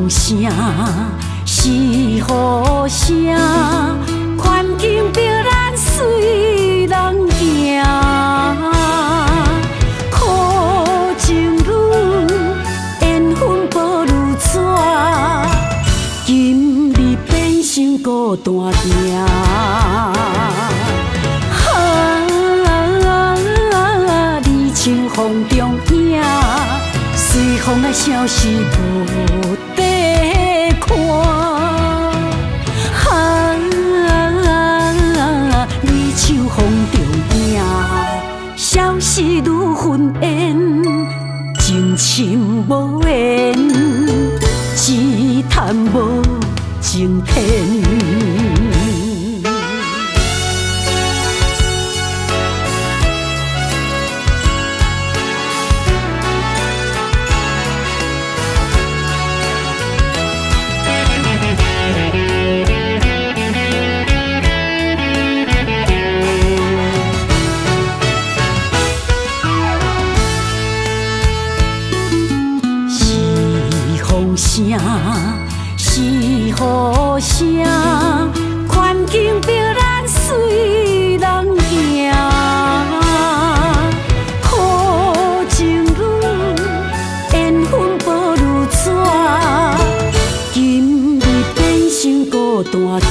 风声，是雨声，环境逼咱随人行。苦情女，缘分无如纸，今日变成孤单行。你像风中影，随风啊消失无地看。你像风中影，消失如云烟，情深无缘，只叹无情天。声是雨声，环境逼咱随人行。苦情女，缘分无如纸，今日变成孤单行。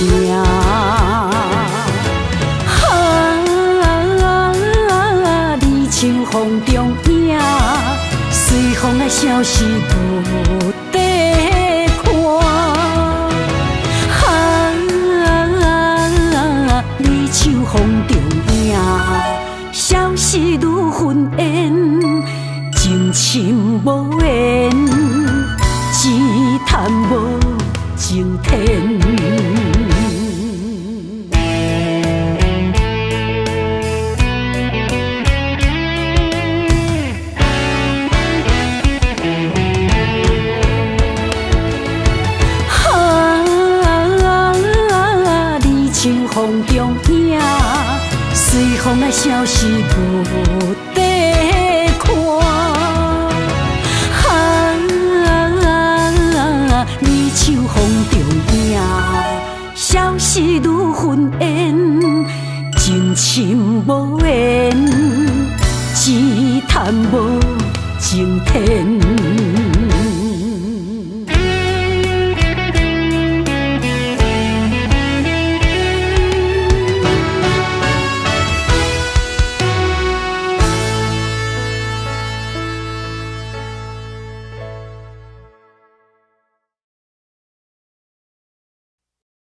你像风中影，随风啊消失无地看。你像风中影，消失如云烟，情深无缘，只叹无情天。风中影，随风啊消失无地看。你像风中影，消失如云烟，情深无缘，只叹无情天。